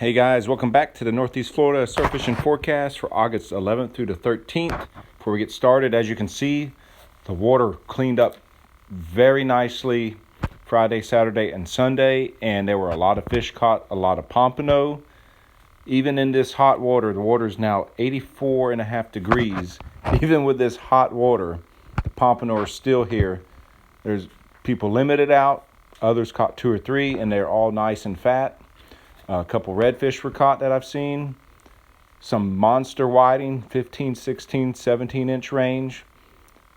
Hey guys, welcome back to the Northeast Florida surf fishing forecast for August 11th through the 13th. Before we get started, as you can see, the water cleaned up very nicely Friday, Saturday, and Sunday, and there were a lot of fish caught, a lot of pompano. Even in this hot water, the water is now 84.5 degrees. Even with this hot water, the pompano are still here. There's people limited out, others caught 2 or 3, and they're all nice and fat. A couple redfish were caught that I've seen. Some monster whiting, 15, 16, 17-inch range.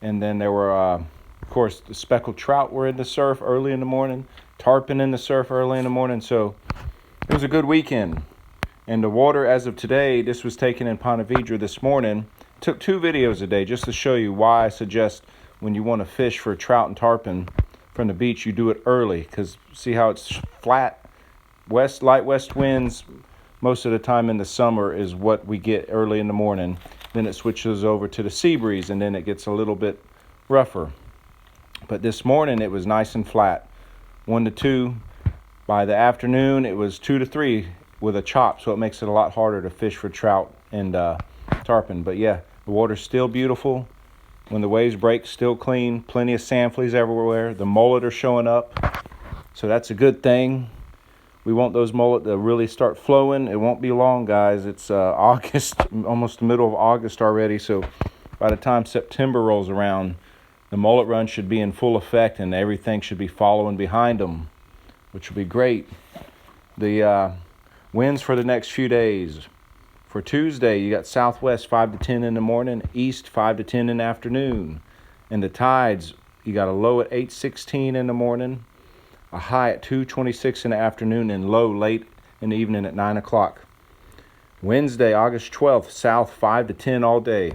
And then there were, of course, the speckled trout were in the surf early in the morning. Tarpon in the surf early in the morning. So it was a good weekend. And the water, as of today, this was taken in Ponte Vedra this morning. Took 2 videos a day just to show you why I suggest when you want to fish for trout and tarpon from the beach, you do it early. Because see how it's flat? Light west winds most of the time in the summer is what we get early in the morning. Then it switches over to the sea breeze, and then it gets a little bit rougher. But this morning it was nice and flat, 1 to 2. By the afternoon it was 2 to 3 with a chop, so it makes it a lot harder to fish for trout and tarpon. But yeah, the water's still beautiful. When the waves break, still clean. Plenty of sand fleas everywhere. The mullet are showing up, so that's a good thing. We want those mullet to really start flowing. It won't be long, guys. It's August, almost the middle of August already. So by the time September rolls around, the mullet run should be in full effect and everything should be following behind them, which will be great. The winds for the next few days. For Tuesday, you got southwest 5 to 10 in the morning, east 5 to 10 in the afternoon. And the tides, you got a low at 8:16 in the morning, a high at 2:26 in the afternoon, and low late in the evening at 9 o'clock. Wednesday, August 12th, south 5 to 10 all day.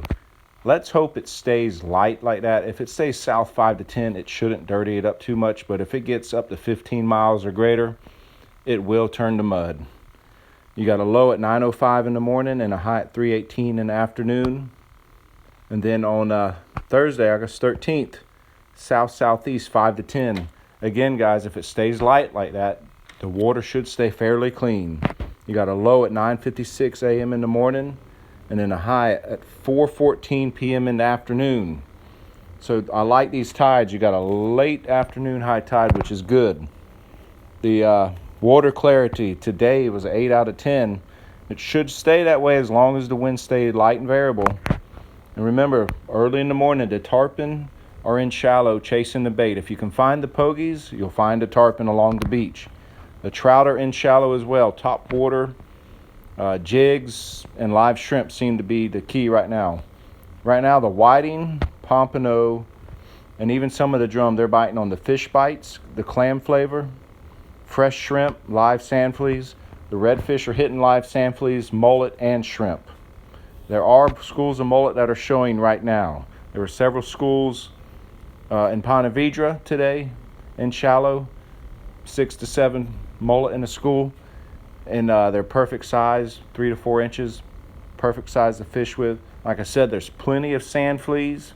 Let's hope it stays light like that. If it stays south 5 to 10, it shouldn't dirty it up too much. But if it gets up to 15 miles or greater, it will turn to mud. You got a low at 9:05 in the morning and a high at 3:18 in the afternoon. And then on Thursday, August 13th, south-southeast 5 to 10. Again, guys, if it stays light like that, the water should stay fairly clean. You got a low at 9:56 a.m. in the morning and then a high at 4:14 p.m. in the afternoon. So I like these tides. You got a late afternoon high tide, which is good. The water clarity today was 8 out of 10. It should stay that way as long as the wind stays light and variable. And remember, early in the morning, the tarpon are in shallow chasing the bait. If you can find the pogies, you'll find a tarpon along the beach. The trout are in shallow as well. Top water, jigs, and live shrimp seem to be the key right now. Right now, the whiting, pompano, and even some of the drum, they're biting on the fish bites, the clam flavor, fresh shrimp, live sand fleas. The redfish are hitting live sand fleas, mullet, and shrimp. There are schools of mullet that are showing right now. There were several schools in Ponte Vedra today in shallow, 6 to 7 mullet in the school, and they're perfect size, 3 to 4 inches, perfect size to fish with. Like I said, there's plenty of sand fleas.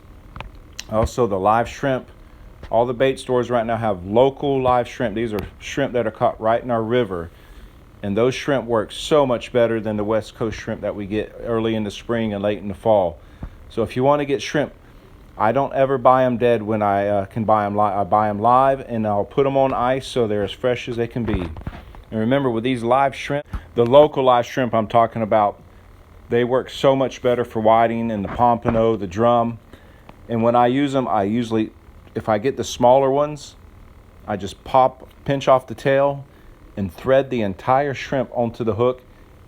Also the live shrimp. All the bait stores right now have local live shrimp. These are shrimp that are caught right in our river, and those shrimp work so much better than the West Coast shrimp that we get early in the spring and late in the fall. So if you want to get shrimp, I don't ever buy them dead when I can buy them live. I buy them live, and I'll put them on ice so they're as fresh as they can be. And remember, with these live shrimp, the local live shrimp I'm talking about, they work so much better for whiting and the pompano, the drum. And when I use them, I usually, if I get the smaller ones, I just pinch off the tail and thread the entire shrimp onto the hook,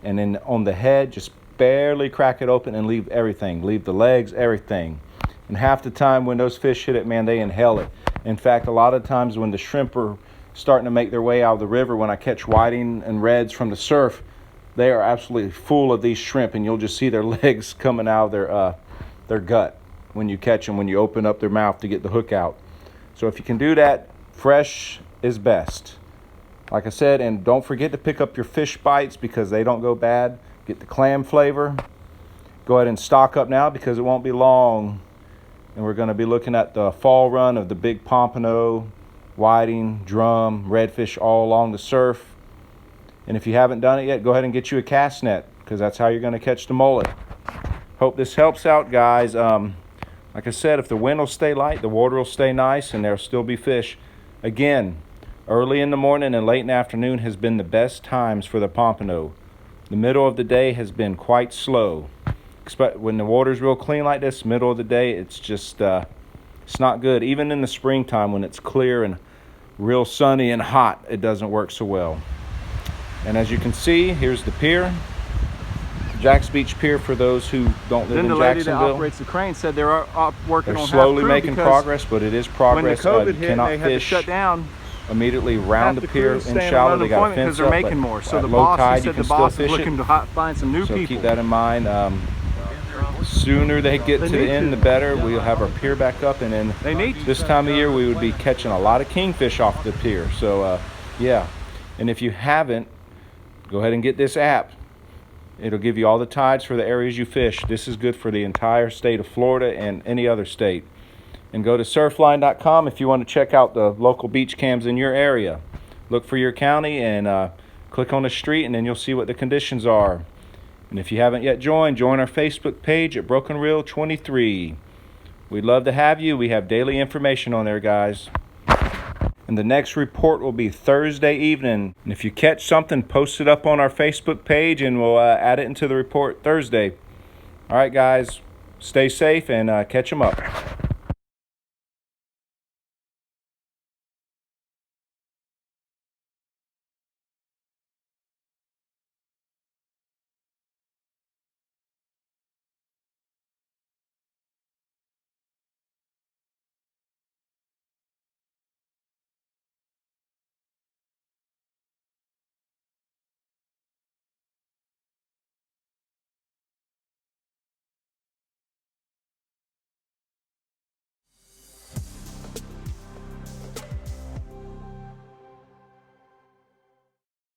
and then on the head, just barely crack it open and leave everything. Leave the legs, everything. And half the time when those fish hit it, man, they inhale it. In fact, a lot of times when the shrimp are starting to make their way out of the river, when I catch whiting and reds from the surf, they are absolutely full of these shrimp, and you'll just see their legs coming out of their gut when you catch them, when you open up their mouth to get the hook out. So if you can do that, fresh is best. Like I said, and don't forget to pick up your fish bites because they don't go bad. Get the clam flavor. Go ahead and stock up now because it won't be long. And we're going to be looking at the fall run of the big pompano, whiting, drum, redfish all along the surf. And if you haven't done it yet, go ahead and get you a cast net, because that's how you're going to catch the mullet. Hope this helps out, guys. Like I said, if the wind will stay light, the water will stay nice, and there'll still be fish. Again, early in the morning and late in the afternoon has been the best times for the pompano. The middle of the day has been quite slow. When the water's real clean like this, middle of the day, it's just, it's not good. Even in the springtime when it's clear and real sunny and hot, it doesn't work so well. And as you can see, here's the pier. Jack's Beach Pier, for those who don't live in Jacksonville. Then the lady that operates the crane said they're working on slowly making progress, but it is progress. When the COVID hit, cannot they had to shut down immediately around the pier in shallow. They got a fence they're up, making more. So at the low boss, tide, he you said can the still boss is fish looking it. to find some new So people. keep that in mind. Sooner they get to the end, the better. We'll have our pier back up, and then this time of year we would be catching a lot of kingfish off the pier. So yeah, and if you haven't, go ahead and get this app. It'll give you all the tides for the areas you fish. This is good for the entire state of Florida and any other state. And go to surfline.com if you want to check out the local beach cams in your area. Look for your county and click on the street, and then you'll see what the conditions are. And if you haven't yet joined, join our Facebook page at Broken Reel 23. We'd love to have you. We have daily information on there, guys. And the next report will be Thursday evening. And if you catch something, post it up on our Facebook page, and we'll add it into the report Thursday. All right, guys, stay safe and catch them up.